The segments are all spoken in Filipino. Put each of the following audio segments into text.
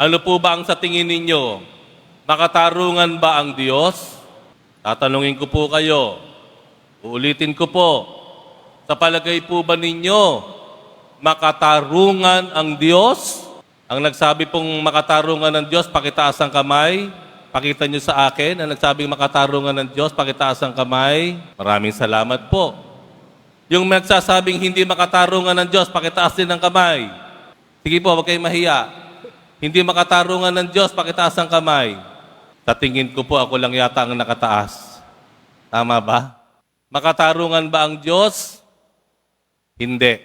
Ano po ba ang sa tingin ninyo? Makatarungan ba ang Diyos? Tatanungin ko po kayo. Uulitin ko po. Sa palagay po ba ninyo, makatarungan ang Diyos? Ang nagsabi pong makatarungan ng Diyos, pakitaas ang kamay. Pakita nyo sa akin. Ang nagsabing makatarungan ng Diyos, pakitaas ang kamay. Maraming salamat po. Yung nagsasabing hindi makatarungan ng Diyos, pakitaas din ang kamay. Sige po, huwag kayong mahiya. Hindi makatarungan ng Diyos, pakitaas ang kamay. Sa tingin ko po, ako lang yata ang nakataas. Tama ba? Makatarungan ba ang Diyos? Hindi.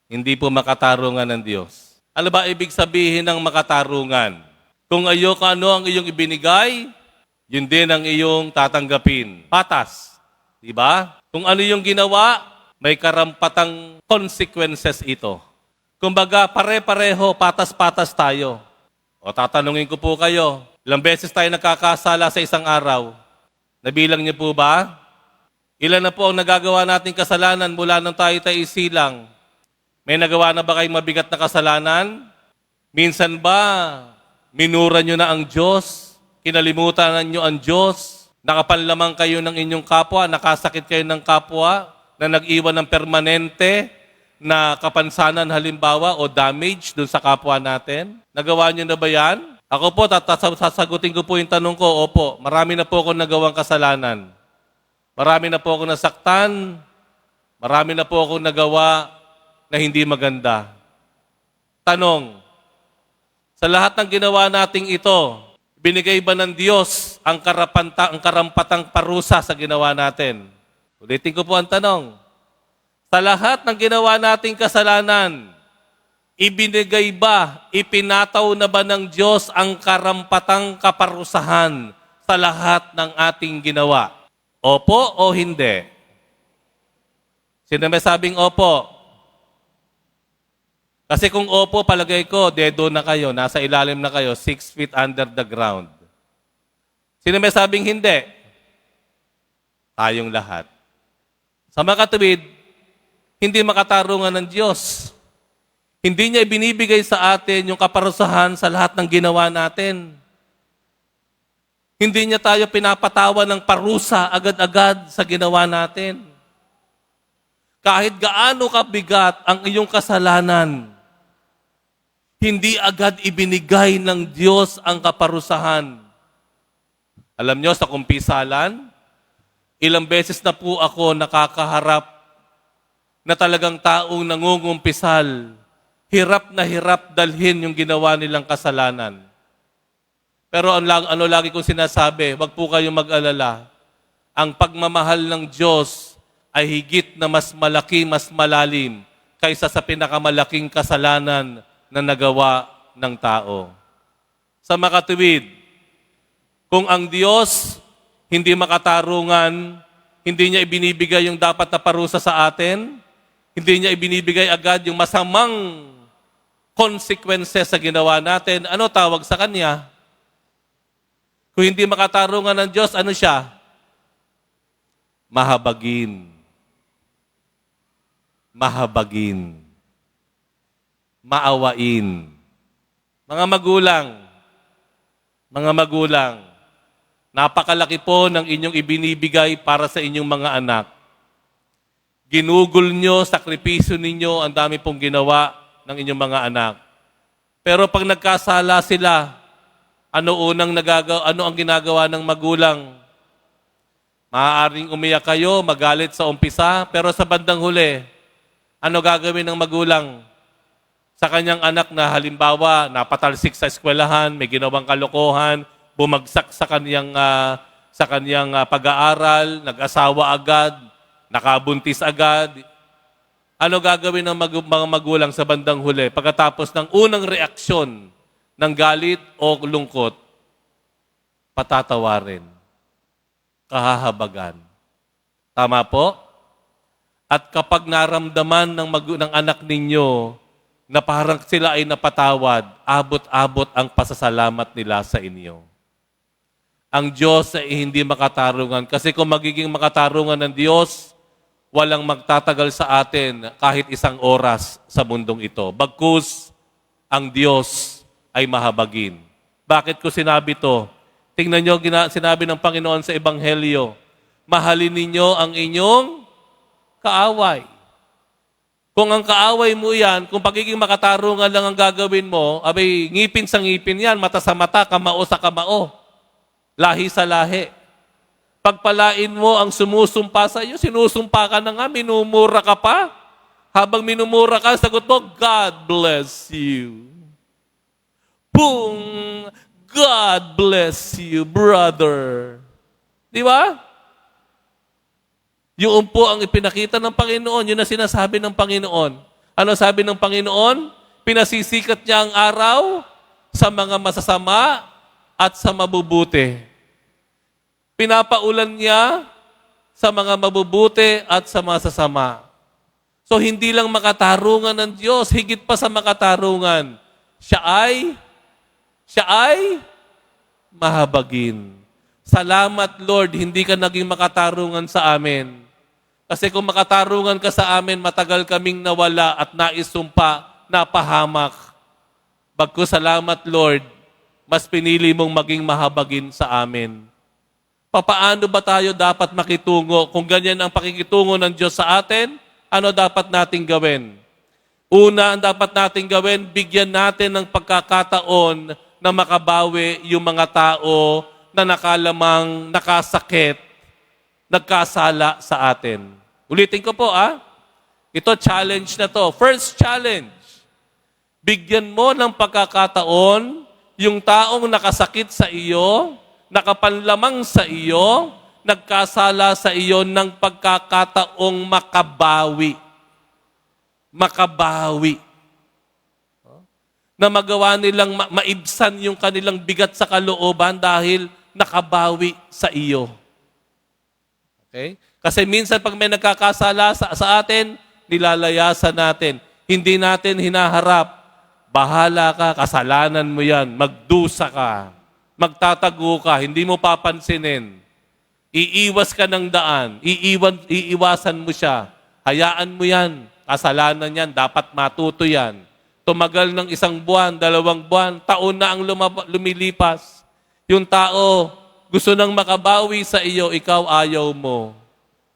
Hindi po makatarungan ng Diyos. Ano ba ibig sabihin ng makatarungan? Kung ayoko ano ang iyong ibinigay, yun din ang iyong tatanggapin. Patas. Di ba? Kung ano yung ginawa, may karampatang consequences ito. Kumbaga, pare-pareho, patas-patas tayo. O tatanungin ko po kayo, ilang beses tayo nakakasala sa isang araw? Nabilang niyo po ba? Ilan na po ang nagagawa nating kasalanan mula nang tayo isilang? May nagawa na ba kayong mabigat na kasalanan? Minsan ba, minura nyo na ang Diyos? Kinalimutan nyo ang Diyos? Nakapanlamang kayo ng inyong kapwa? Nakasakit kayo ng kapwa? Na nag-iwan ng permanente na kapansanan halimbawa o damage dun sa kapwa natin? Nagawa nyo na ba yan? Ako po, sasagutin ko po yung tanong ko, opo, marami na po akong nagawang kasalanan. Marami na po akong nasaktan. Marami na po akong nagawa na hindi maganda. Tanong, sa lahat ng ginawa nating ito, binigay ba ng Diyos ang karampatang parusa sa ginawa natin? Ulitin ko po ang tanong. Sa lahat ng ginawa nating kasalanan, ibinigay ba, ipinataw na ba ng Diyos ang karampatang kaparusahan sa lahat ng ating ginawa? Opo o hindi? Sino may sabing opo? Kasi kung opo, palagay ko, dedo na kayo, nasa ilalim na kayo, 6 feet under the ground. Sino may sabing hindi? Tayong lahat. Sa mga katuwid, hindi makatarungan ng Diyos. Hindi niya ibinibigay sa atin yung kaparusahan sa lahat ng ginawa natin. Hindi niya tayo pinapatawan ng parusa agad-agad sa ginawa natin. Kahit gaano kabigat ang iyong kasalanan, hindi agad ibinigay ng Diyos ang kaparusahan. Alam niyo, sa kumpisalan, ilang beses na po ako nakakaharap na talagang taong nangungumpisal, hirap na hirap dalhin yung ginawa nilang kasalanan. Pero ano lagi kong sinasabi, wag po kayong mag-alala. Ang pagmamahal ng Diyos ay higit na mas malaki, mas malalim kaysa sa pinakamalaking kasalanan na nagawa ng tao. Sa makatuwid, kung ang Diyos hindi makatarungan, hindi niya ibinibigay yung dapat na parusa sa atin, hindi niya ibinibigay agad yung masamang consequences sa ginawa natin, ano tawag sa Kanya? Kung hindi makatarungan ng Diyos, ano siya? Mahabagin. Mahabagin. Maawain. Mga magulang, napakalaki po ng inyong ibinibigay para sa inyong mga anak. Ginugol nyo, sakripisyo ninyo, ang dami pong ginawa ng inyong mga anak. Pero pag nagkasala sila, ano ang ginagawa ng magulang? Maaaring umiyak kayo, magalit sa umpisa, pero sa bandang huli, ano gagawin ng magulang? Sa kanyang anak na halimbawa, napatalsik sa eskwelahan, may ginawang kalokohan, bumagsak sa kanyang pag-aaral, nag-asawa agad, nakabuntis agad. Ano gagawin ng mga magulang sa bandang huli? Pagkatapos ng unang reaksyon ng galit o lungkot, patatawarin, kahahabagan. Tama po? At kapag naramdaman ng anak ninyo na parang sila ay napatawad, abot-abot ang pasasalamat nila sa inyo. Ang Diyos ay hindi makatarungan. Kasi kung magiging makatarungan ng Diyos, walang magtatagal sa atin kahit isang oras sa mundong ito. Bagkus, ang Diyos ay mahabagin. Bakit ko sinabi to? Tingnan nyo, sinabi ng Panginoon sa Ebanghelyo, mahalin ninyo ang inyong kaaway. Kung ang kaaway mo yan, kung pagiging makatarungan lang ang gagawin mo, abay, ngipin sa ngipin yan, mata sa mata, kamao sa kamao, lahi sa lahi. Pagpalain mo ang sumusumpa sa iyo, sinusumpa ka na nga, minumura ka pa. Habang minumura ka, sagot mo, God bless you. Boom! God bless you, brother. Di ba? Yun po ang ipinakita ng Panginoon. Yun ang sinasabi ng Panginoon. Ano sabi ng Panginoon? Pinasisikat niya ang araw sa mga masasama at sa mabubuti. Pinapaulan niya sa mga mabubuti at sa masasama. So hindi lang makatarungan ng Diyos, higit pa sa makatarungan. Siya ay mahabagin. Salamat, Lord, hindi ka naging makatarungan sa amin. Kasi kung makatarungan ka sa amin, matagal kaming nawala at naisumpa, napahamak. Bagkus salamat, Lord, mas pinili mong maging mahabagin sa amin. Papaano ba tayo dapat makitungo? Kung ganyan ang pakikitungo ng Diyos sa atin, ano dapat nating gawin? Una, ang dapat nating gawin, bigyan natin ng pagkakataon na makabawi yung mga tao na nakalamang, nakasakit, nagkasala sa atin. Ulitin ko po, Ito, challenge na to. First challenge, bigyan mo ng pagkakataon yung taong nakasakit sa iyo, nakapanlamang sa iyo, nagkasala sa iyo ng pagkakataong makabawi. Makabawi. Na magawa nilang maibsan yung kanilang bigat sa kalooban dahil nakabawi sa iyo. Okay? Kasi minsan pag may nagkakasala sa atin, nilalayasan natin. Hindi natin hinaharap. Bahala ka, kasalanan mo yan. Magdusa ka. Magtatago ka. Hindi mo papansinin. Iiwas ka ng daan. Iiwasan mo siya. Hayaan mo yan. Kasalanan yan. Dapat matuto yan. Tumagal ng 1 buwan, 2 buwan, taon na ang lumilipas. Yung tao, gusto nang makabawi sa iyo, ikaw ayaw mo.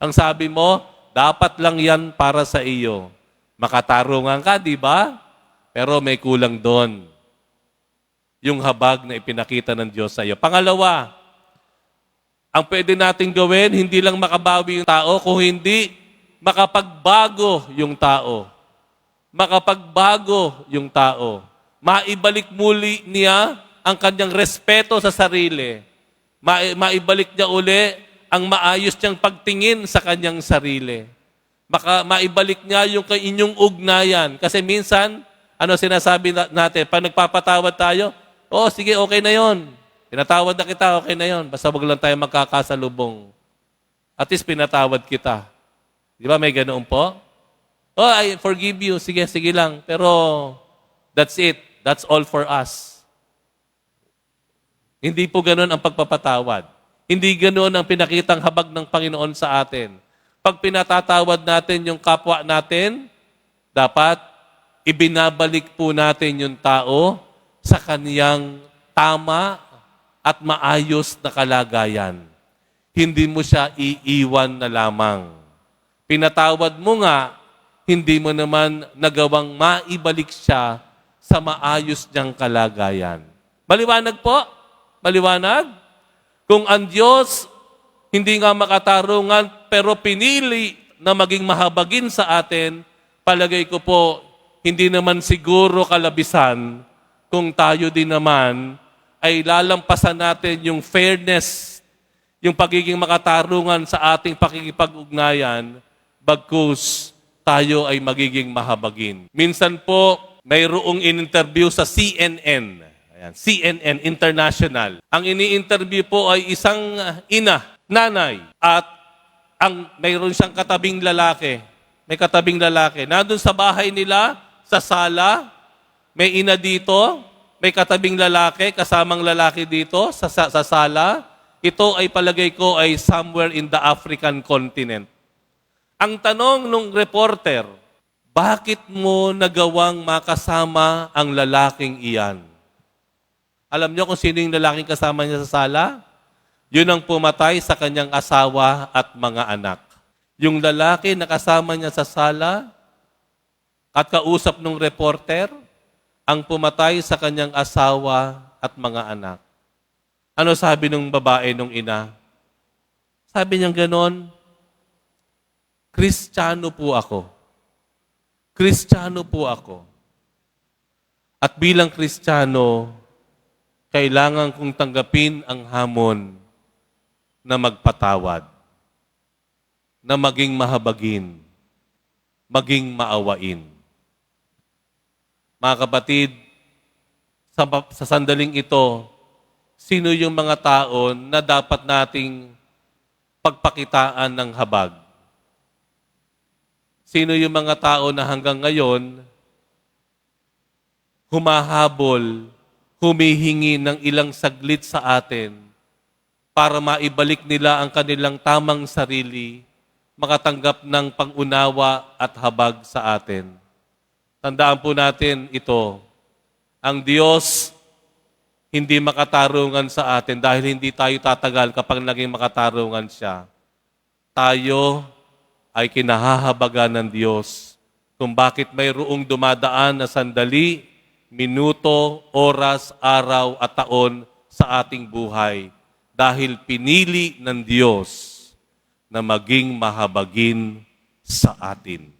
Ang sabi mo, dapat lang yan para sa iyo. Makatarungan ka, di ba? Pero may kulang doon. Yung habag na ipinakita ng Diyos sa iyo. Pangalawa, ang pwede nating gawin, hindi lang makabawi yung tao, kung hindi, makapagbago yung tao. Makapagbago yung tao. Maibalik muli niya ang kanyang respeto sa sarili. Maibalik niya uli ang maayos niyang pagtingin sa kanyang sarili. Maibalik niya yung inyong ugnayan. Kasi minsan, ano sinasabi natin, pag nagpapatawad tayo, sige, okay na yon. Pinatawad na kita, okay na yon. Basta wag lang tayo magkakasalubong. At least pinatawad kita. Di ba may ganoon po? I forgive you. Sige, sige lang. Pero that's it. That's all for us. Hindi po ganoon ang pagpapatawad. Hindi ganoon ang pinakitang habag ng Panginoon sa atin. Pag pinatatawad natin yung kapwa natin, dapat ibinabalik po natin yung tao sa kaniyang tama at maayos na kalagayan. Hindi mo siya iiwan na lamang. Pinatawad mo nga, hindi mo naman nagawang maibalik siya sa maayos niyang kalagayan. Maliwanag po? Maliwanag? Kung ang Diyos hindi nga makatarungan pero pinili na maging mahabagin sa atin, palagay ko po, hindi naman siguro kalabisan kung tayo din naman ay lalampasan natin yung fairness, yung pagiging makatarungan sa ating pakikipag-ugnayan, bagkus tayo ay magiging mahabagin. Minsan po, mayroong in-interview sa CNN. Ayan, CNN International. Ang ini-interview po ay isang ina, nanay, at mayroon siyang katabing lalaki. May katabing lalaki. Nandun sa bahay nila, sa sala, may ina dito, may katabing lalaki, kasamang lalaki dito sa sala. Ito ay palagay ko ay somewhere in the African continent. Ang tanong nung reporter, bakit mo nagawang makasama ang lalaking iyan? Alam niyo kung sino yung lalaking kasama niya sa sala? Yun ang pumatay sa kanyang asawa at mga anak. Yung lalaki na kasama niya sa sala at kausap ng reporter, ang pumatay sa kanyang asawa at mga anak. Ano sabi ng babae nung ina? Sabi niya ganon, Kristiyano po ako. Kristiyano po ako. At bilang Kristiyano, kailangan kong tanggapin ang hamon na magpatawad, na maging mahabagin, maging maawain. Mga kapatid, sa sandaling ito, sino yung mga tao na dapat nating pagpakitaan ng habag? Sino yung mga tao na hanggang ngayon humahabol, humihingi ng ilang saglit sa atin para maibalik nila ang kanilang tamang sarili, makatanggap ng pangunawa at habag sa atin? Tandaan po natin ito, ang Diyos hindi makatarungan sa atin dahil hindi tayo tatagal kapag naging makatarungan siya. Tayo ay kinahahabagan ng Diyos kung bakit mayroong dumadaan na sandali, minuto, oras, araw at taon sa ating buhay dahil pinili ng Diyos na maging mahabagin sa atin.